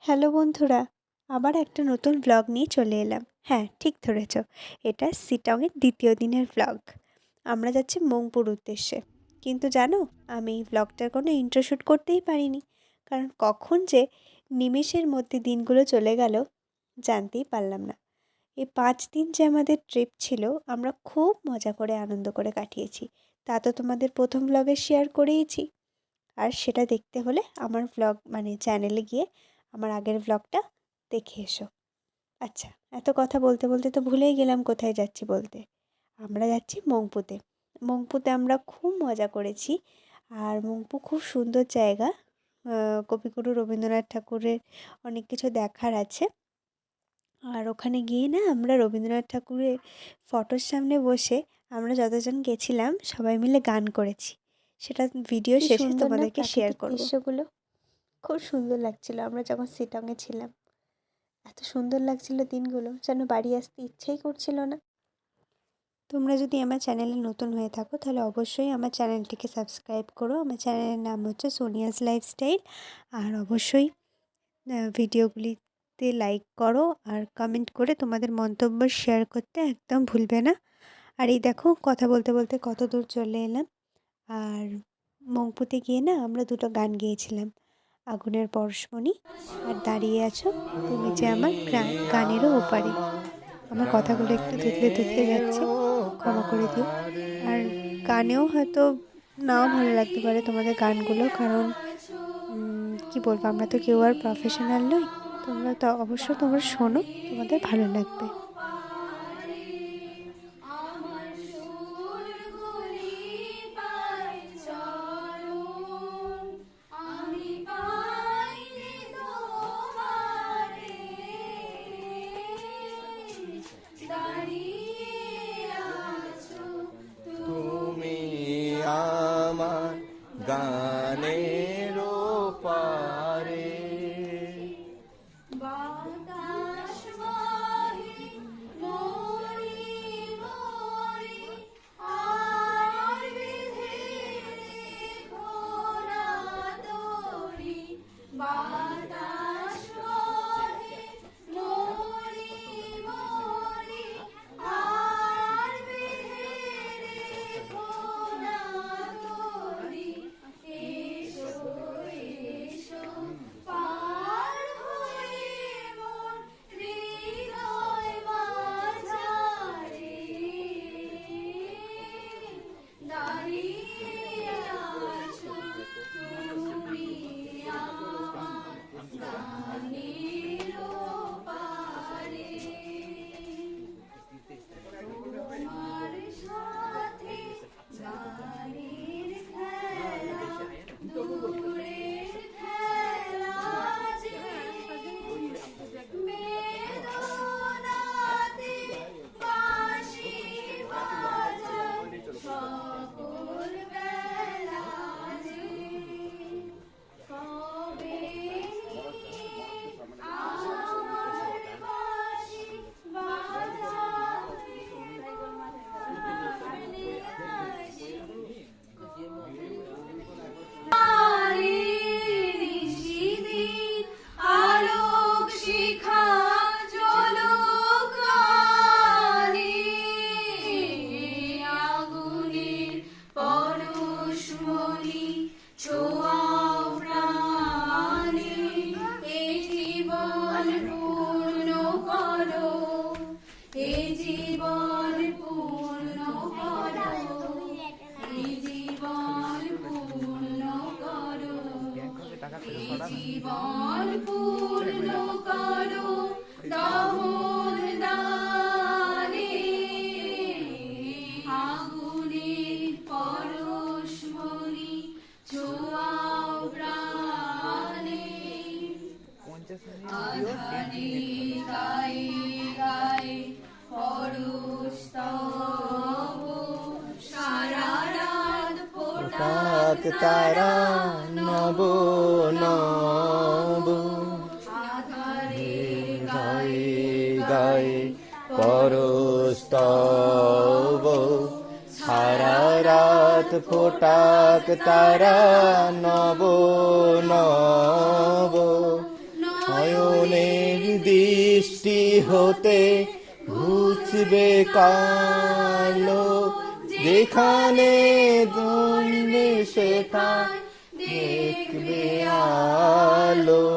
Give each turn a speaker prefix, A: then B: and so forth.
A: Hello বন্ধুরা, আবার একটা নতুন ব্লগ নিয়ে চলে এলাম। হ্যাঁ, ঠিক ধরেছ, এটা শিলংয়ের দ্বিতীয় দিনের ব্লগ। আমরা যাচ্ছি মংপুর উদ্দেশ্যে। কিন্তু জানো, আমি এই ব্লগটার কোনো ইন্ট্রো শ্যুট করতেই পারিনি, কারণ কখন যে নিমেষের মধ্যে দিনগুলো চলে গেল জানতেই পারলাম না। এই 5 দিন যে আমাদের ট্রিপ ছিল, আমরা খুব মজা করে আনন্দ করে কাটিয়েছি। তা তো তোমাদের প্রথম ব্লগে শেয়ার করেইছি। আর সেটা দেখতে হলে আমার ব্লগ চ্যানেলে গিয়ে আমার আগের ব্লগটা দেখে এসো। আচ্ছা, এত কথা বলতে বলতে তো ভুলেই গেলাম কোথায় যাচ্ছি বলতে। আমরা যাচ্ছি মংপুতে। মংপুতে আমরা খুব মজা করেছি। আর মংপু খুব সুন্দর জায়গা। কবিগুরু রবীন্দ্রনাথ ঠাকুরের অনেক কিছু দেখার আছে। আর ওখানে গিয়ে না আমরা রবীন্দ্রনাথ ঠাকুরের ফটোর সামনে বসে আমরা যতজন গেছিলাম সবাই মিলে গান করেছি। সেটা ভিডিও শেষে তোমাদেরকে শেয়ার করব। দৃশ্যগুলো খুব সুন্দর লাগছিল আমরা যখন শিলংয়ে ছিলাম। এত সুন্দর লাগছিল দিনগুলো, যেন বাড়ি আসতে ইচ্ছেই করছিল না। তোমরা যদি আমার চ্যানেলে নতুন হয়ে থাকো তাহলে অবশ্যই আমার চ্যানেলটিকে সাবস্ক্রাইব করো। আমার চ্যানেলের নাম হচ্ছে সোনিয়াস লাইফস্টাইল। আর অবশ্যই ভিডিওগুলিতে লাইক করো আর কমেন্ট করে তোমাদের মন্তব্য শেয়ার করতে একদম ভুলবে না। আর এই দেখো, কথা বলতে বলতে কত দূর চলে এলাম। আর মংপুতে গিয়ে না আমরা দুটো গান গেয়েছিলাম, আগুনের পরশমণি আর দাঁড়িয়ে আছো তুমি যে আমার গানেরও ওপারে। আমার কথাগুলো একটু তুতলে তুতলে যাচ্ছে, ক্ষমা করে দিও। আর গানেও হয়তো নাও ভালো লাগতে পারে তোমাদের গানগুলো, কারণ কি বলবো, আমরা তো কেউ আর প্রফেশনাল নই। তোমরা তো অবশ্য তোমরা শোনো, তোমাদের ভালো লাগবে।
B: তুমি আমার গানের পারে
C: বাতাস বহে মরি মরি আর বিধে রেখো না তোরি। বাতাস বহে মরি মরি আর বিধে রেখো না তোরি। এসো এসো পার হয়ে মোর হৃদয় মাঝারে দাঁড়িয়ে আছো তুমি আমার গানের পারে। তোমার সাথে গানের খেলা দূরের খেলা যে বেদনাতে বাঁশি বাজাও সকল বেলা যে। কবে আমার বাঁশি বাজাবে নিশিদিন আলোক শিখা জ্বলুক আনে। আগুনের পরশমণি ছোঁয়াও প্রাণে। এ জীবন পূর্ণ করো, এ জীবন পূর্ণ করো, এ জীবন পূর্ণ করো, এ জীবন পূর্ণ করো দহন দানে। আগুনের পরশমণি ছোঁয়াও প্রাণে। আধারে গায়ে গায়ে পরশ তব সারা রাত ফোটাক
B: তারা নব নব
C: আধারে
B: গায়ে গায়ে পরস্তব সারা রাত ফোটাক তারা নব নব নয় দৃষ্টি হতে ঘুচবে কালো, যেখানে দৈবে সেটা দেখবে আলো।